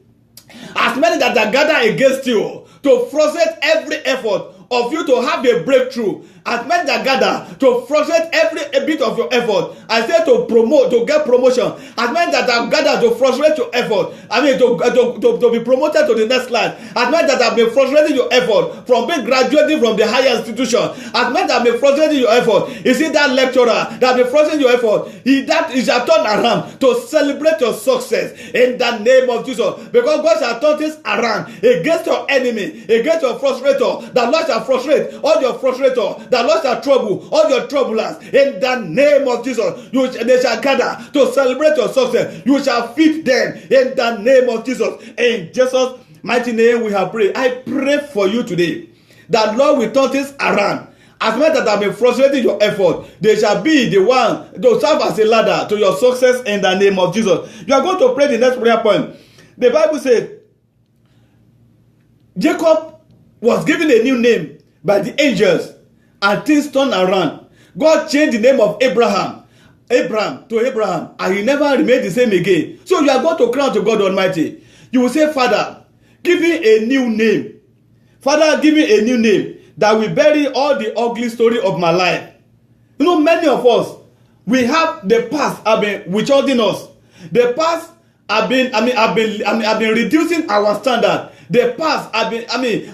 As many that are gathered against you to frustrate every effort of you to have a breakthrough, as many that gather to frustrate every bit of your effort, I say to get promotion, as many that have gathered to frustrate your effort, to be promoted to the next line, as many that have been frustrating your effort from being graduating from the higher institution, as many that have been frustrating your effort, is it that lecturer that have been frustrating your effort, he shall turn around to celebrate your success in the name of Jesus, because God shall turn this around against your enemy, against your frustrator. The Lord shall frustrate all your frustrators. The Lord shall trouble all your troublers in the name of Jesus. They shall gather to celebrate your success. You shall feed them in the name of Jesus. In Jesus' mighty name we have prayed. I pray for you today that Lord will turn this around. As many that have been frustrating your effort, they shall be the one to serve as a ladder to your success in the name of Jesus. You are going to pray the next prayer point. The Bible says Jacob was given a new name by the angels, and things turned around. God changed the name of Abraham to Abraham, and he never remained the same again. So you are going to cry to God Almighty. You will say, Father, give me a new name. Father, give me a new name that will bury all the ugly story of my life. You know, many of us, we have the past have been withholding us. The past have been reducing our standard. The past have been, it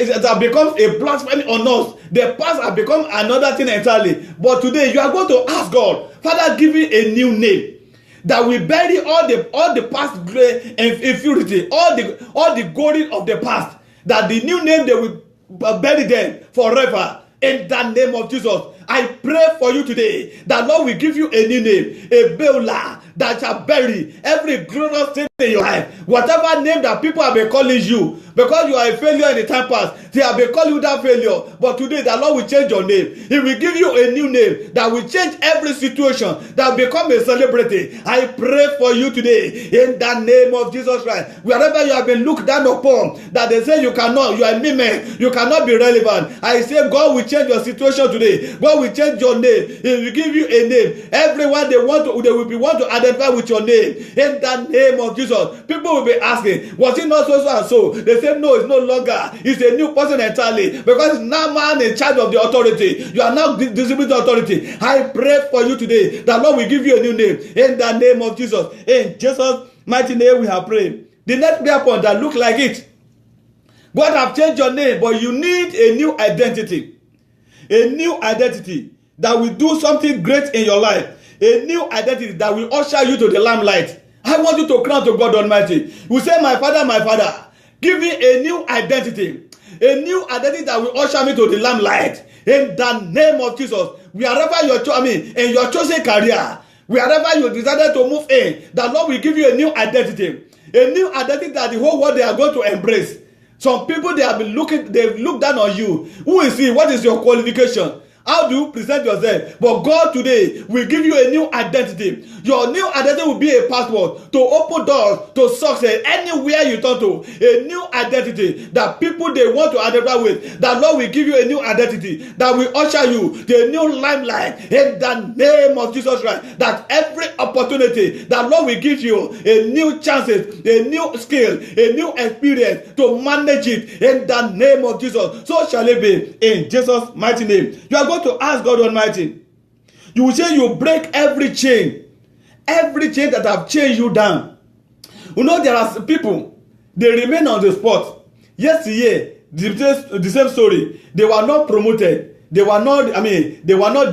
has become a blasphemy on us. The past has become another thing entirely. But today you are going to ask God, Father, give me a new name that will bury all the past impurity, all the glory of the past. That the new name, they will bury them forever. In the name of Jesus, I pray for you today that Lord will give you a new name, a Beulah, that shall bury every glorious thing in your life. Whatever name that people have been calling you, because you are a failure in the time past, they have been calling you that failure. But today, the Lord will change your name. He will give you a new name that will change every situation, that will become a celebrity. I pray for you today in the name of Jesus Christ. Wherever you have been looked down upon, that they say you cannot, you are a meme, you cannot be relevant. I say God will change your situation today. God will change your name. He will give you a name. Everyone they want to identify with your name. In the name of Jesus. People will be asking, was it not so and so? They say no, it's no longer. It's a new person entirely, because it's now man in charge of the authority. You are now distributing authority. I pray for you today that Lord will give you a new name in the name of Jesus. In Jesus' mighty name we have prayed. The next prayer point that look like it. God have changed your name, but you need a new identity. A new identity that will do something great in your life. A new identity that will usher you to the limelight. I want you to cry to God Almighty. You say, my Father, give me a new identity. A new identity that will usher me to the limelight. In the name of Jesus. Wherever in your chosen career, wherever you decided to move in, the Lord will give you a new identity. A new identity that the whole world they are going to embrace. Some people, they've looked down on you. Who is he? What is your qualification? How do you present yourself? But God today will give you a new identity. Your new identity will be a passport to open doors to success anywhere you turn to. A new identity that people they want to identify with. That Lord will give you a new identity that will usher you to a new limelight in the name of Jesus Christ. That every opportunity that Lord will give you a new chances, a new skill, a new experience to manage it in the name of Jesus. So shall it be in Jesus' mighty name. You are going to ask God Almighty. You will say you break every chain that have chained you down. You know there are people, they remain on the spot. Yesterday, the same story. They were not promoted. They were not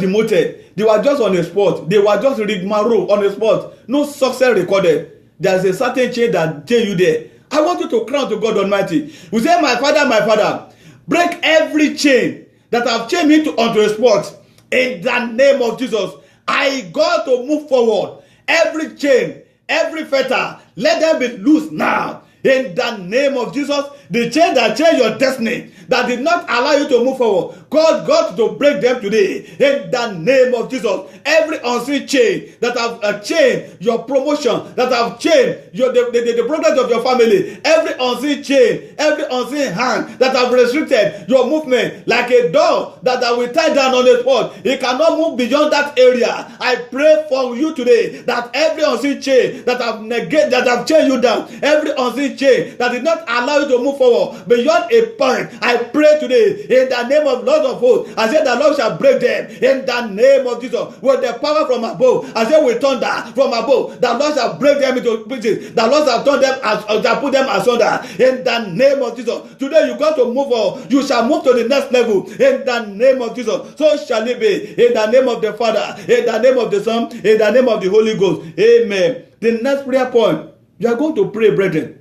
demoted. They were just on the spot. They were just rigmarole on the spot. No success recorded. There's a certain chain that chain you there. I want you to cry to God Almighty. You say, my Father, break every chain that have chained me onto a spot. In the name of Jesus, I got to move forward. Every chain, every fetter, let them be loose now. In the name of Jesus, the chain that changed your destiny, that did not allow you to move forward, God got to break them today. In the name of Jesus, every unseen chain that have chained your promotion, that have chained the progress of your family, every unseen chain, every unseen hand that have restricted your movement, like a dog that will tie down on the spot, it cannot move beyond that area. I pray for you today that every unseen chain that have chained you down, every unseen chain that did not allow you to move forward beyond a point, I pray today in the name of Lord of hosts. I say the Lord shall break them in the name of Jesus with the power from above. I say with thunder from above, the Lord shall break them into pieces. The Lord shall turn them shall put them asunder in the name of Jesus. Today you got to move on. You shall move to the next level in the name of Jesus. So shall it be in the name of the Father, in the name of the Son, in the name of the Holy Ghost. Amen. The next prayer point, you are going to pray, brethren.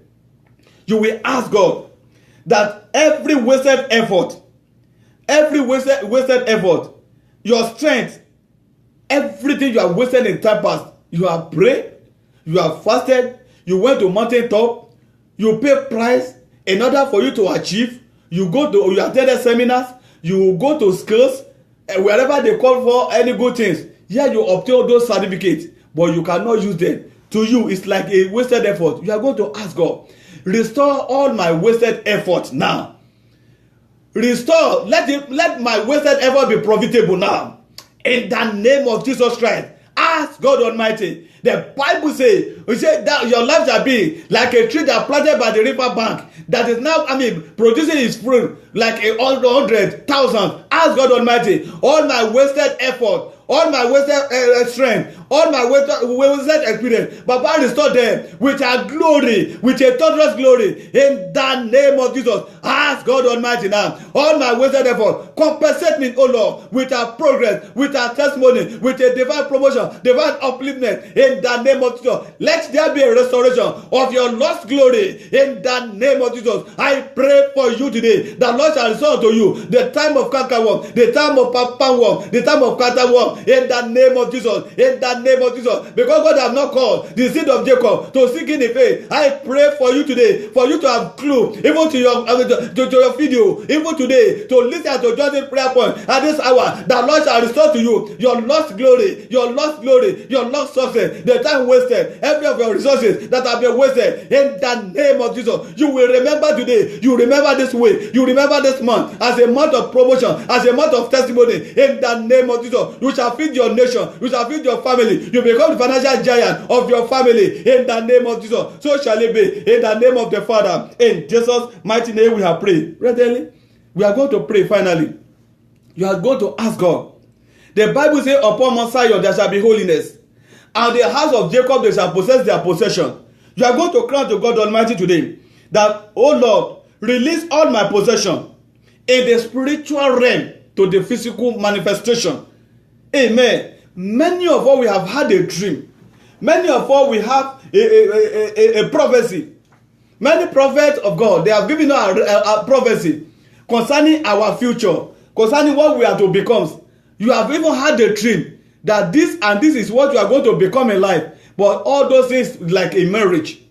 You will ask God that every wasted effort, your strength, everything you have wasted in time past, you have prayed, you have fasted, you went to mountain top, you pay price in order for you to achieve, you attended seminars, you go to schools, wherever they call for any good things. Here you obtain those certificates, but you cannot use them. To you, it's like a wasted effort. You are going to ask God, restore all my wasted effort now. Restore, let my wasted effort be profitable now. In the name of Jesus Christ, ask God Almighty. The Bible says, that your life shall be like a tree that planted by the river bank, that is now, producing its fruit like 100,000. Ask God Almighty, all my wasted effort, all my wasted strength, all my wasted experience, Baba, restore them with a glory, with a thunderous glory, in the name of Jesus. Ask God Almighty now, all my wasted effort, compensate me, O Lord, with our progress, with our testimony, with a divine promotion, divine upliftment, in the name of Jesus. Let there be a restoration of your lost glory, in the name of Jesus. I pray for you today, the Lord shall restore to you the time of cankerworm, the time of palmworm, the time of caterworm, in the name of Jesus, in the name of Jesus. Because God has not called the seed of Jacob to seek in the faith. I pray for you today, for you to have clue, even to your video, even today, to listen to John's prayer point at this hour. The Lord shall restore to you your lost glory, your lost success, the time wasted, every of your resources that have been wasted, in the name of Jesus. You will remember today, you remember this week, you remember this month as a month of promotion, as a month of testimony, in the name of Jesus. You shall feed your nation, you shall feed your family, you become the financial giant of your family, in the name of Jesus. So shall it be, in the name of the Father. In Jesus' mighty name we have prayed. Brethren, we are going to pray finally. You are going to ask God. The Bible says, upon Mount Zion there shall be holiness, and the house of Jacob they shall possess their possession. You are going to cry to God Almighty today that, oh Lord, release all my possession in the spiritual realm to the physical manifestation. Amen. Many of us, we have had a dream. Many of us, we have a prophecy. Many prophets of God, they have given us a prophecy concerning our future, concerning what we are to become. You have even had a dream that this and this is what you are going to become in life. But all those things, like a marriage,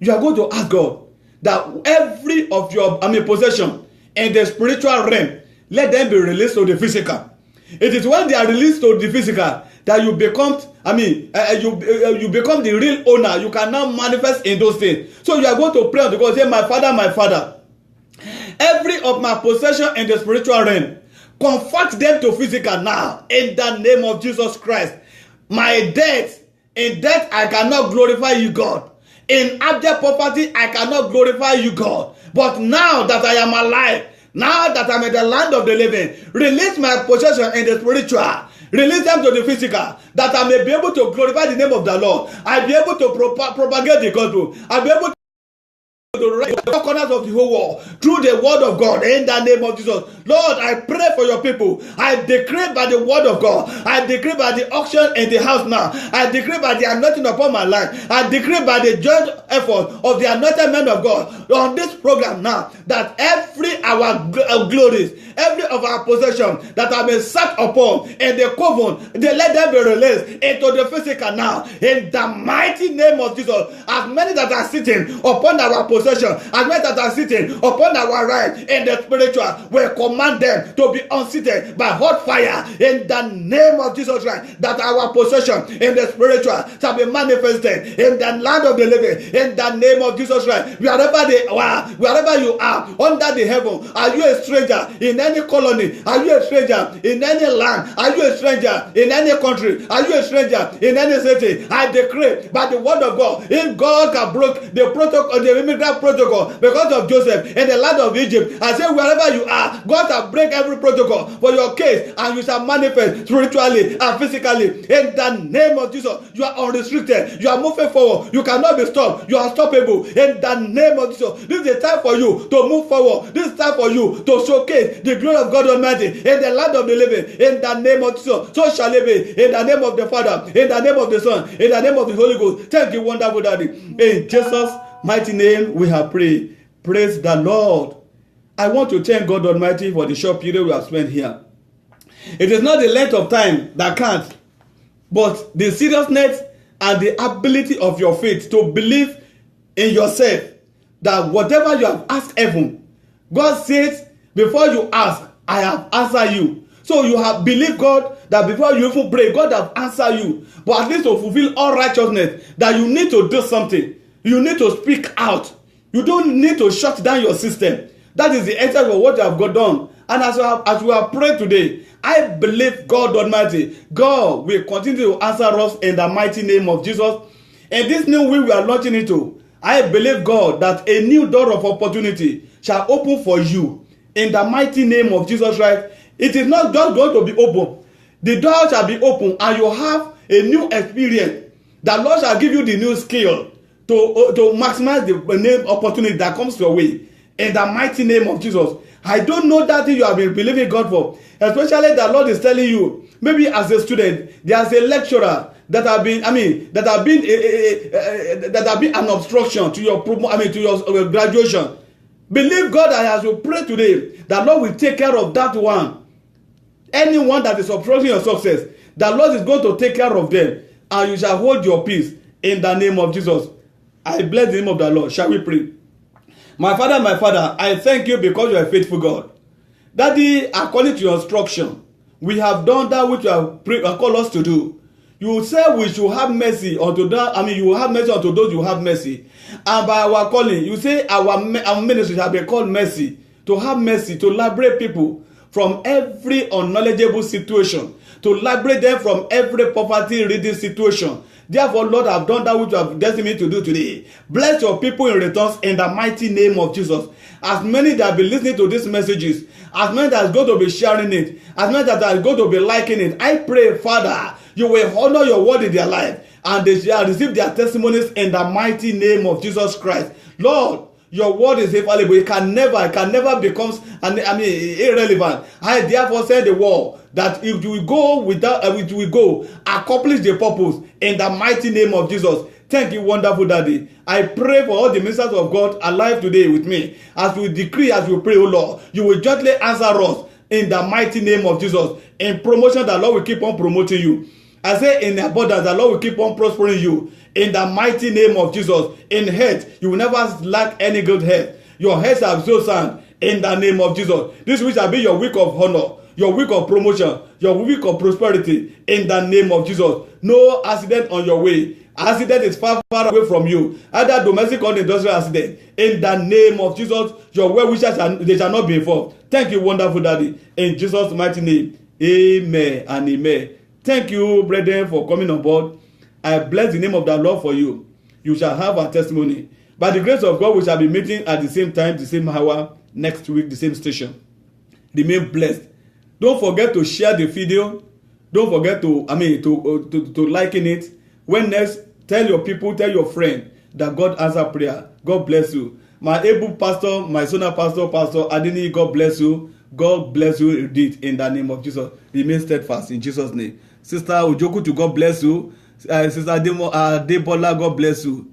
you are going to ask God that every of your possession in the spiritual realm, let them be released to the physical. It is when they are released to the physical that you become, you become the real owner. You can now manifest in those things. So you are going to pray unto God, say, my Father, every of my possession in the spiritual realm, convert them to physical now, in the name of Jesus Christ. My debt, in debt I cannot glorify you, God. In abject poverty, I cannot glorify you, God. But now that I am alive, now that I'm in the land of the living, release my possession in the spiritual. Release them to the physical, that I may be able to glorify the name of the Lord. I'll be able to propagate the gospel. I'll be able to the corners of the whole world through the word of God, in the name of Jesus. Lord, I pray for your people. I decree by the word of God. I decree by the auction in the house now. I decree by the anointing upon my life. I decree by the joint effort of the anointed men of God on this program now, that every our glories, every of our possession that have been sat upon in the covenant, they let them be released into the physical now, in the mighty name of Jesus. As many that are sitting upon our possession, as many that are sitting upon our right in the spiritual, we command them to be unseated by hot fire in the name of Jesus Christ, that our possession in the spiritual shall be manifested in the land of the living in the name of Jesus Christ. Wherever you are under the heaven, are you a stranger in any colony? Are you a stranger in any land? Are you a stranger in any country? Are you a stranger in any city? I decree by the word of God, if God can break the protocol, the immigrant protocol because of Joseph in the land of Egypt, I say wherever you are, God shall break every protocol for your case, and you shall manifest spiritually and physically in the name of Jesus. You are unrestricted. You are moving forward. You cannot be stopped. You are stoppable in the name of Jesus. This is the time for you to move forward. This is time for you to showcase the glory of God Almighty in the land of the living in the name of Jesus. So shall it be in the name of the Father, in the name of the Son, in the name of the Holy Ghost. Thank you, wonderful Daddy. In Jesus' mighty name we have prayed. Praise the Lord. I want to thank God Almighty for the short period we have spent here. It is not the length of time that counts, but the seriousness and the ability of your faith to believe in yourself that whatever you have asked heaven, God says, before you ask, I have answered you. So you have believed God that before you even pray, God have answered you. But at least to fulfill all righteousness, that you need to do something. You need to speak out. You don't need to shut down your system. That is the essence of what you have got done. And as we have prayed today, I believe God Almighty, God will continue to answer us in the mighty name of Jesus. And this new week we are launching into, I believe God that a new door of opportunity shall open for you in the mighty name of Jesus Christ. It is not just going to be open. The door shall be open and you have a new experience. The Lord shall give you the new skill to maximize the name opportunity that comes your way in the mighty name of Jesus. I don't know that thing you have been believing God for, especially the Lord is telling you, maybe as a student, there's a lecturer that have been an obstruction to your graduation. Believe God that as you pray today, the Lord will take care of that one. Anyone that is obstructing your success, the Lord is going to take care of them, and you shall hold your peace in the name of Jesus. I bless the name of the Lord. Shall we pray? My Father, I thank you because you are a faithful God. Daddy, according to your instruction, we have done that which you have called us to do. You say we should have mercy unto that. You will have mercy unto those you have mercy. And by our calling, you say our ministry shall be called mercy. To have mercy, to liberate people from every unknowledgeable situation, to liberate them from every poverty-ridden situation. Therefore, Lord, I've done that which you have destined me to do today. Bless your people in returns in the mighty name of Jesus. As many that have been listening to these messages, as many that are going to be sharing it, as many that are going to be liking it, I pray, Father, you will honor your word in their life, and they shall receive their testimonies in the mighty name of Jesus Christ. Lord, your word is infallible. It can never become irrelevant. I therefore say the word that if we go accomplish the purpose in the mighty name of Jesus. Thank you, wonderful Daddy. I pray for all the ministers of God alive today with me. As we decree, as we pray, O Lord, you will gently answer us in the mighty name of Jesus. In promotion, the Lord will keep on promoting you. I say in abundance, the Lord will keep on prospering you. In the mighty name of Jesus. In health, you will never lack any good health. Your health shall be so sound in the name of Jesus. This week shall be your week of honor. your week of promotion, your week of prosperity in the name of Jesus. No accident on your way. Accident is far away from you. Either domestic or industrial accident. In the name of Jesus, your well wishes they shall not be involved. Thank you, wonderful Daddy. In Jesus' mighty name, amen and amen. Thank you, brethren, for coming on board. I bless the name of the Lord for you. You shall have a testimony. By the grace of God, we shall be meeting at the same time, the same hour, next week, the same station. Remain blessed. Don't forget to share the video. Don't forget to liken it. When next, tell your people, tell your friend that God answer prayer. God bless you. My able pastor, my senior pastor, Pastor Adini, God bless you. God bless you indeed in the name of Jesus. Remain steadfast in Jesus' name. Sister Ojoku, to God bless you. Sister Debola, God bless you.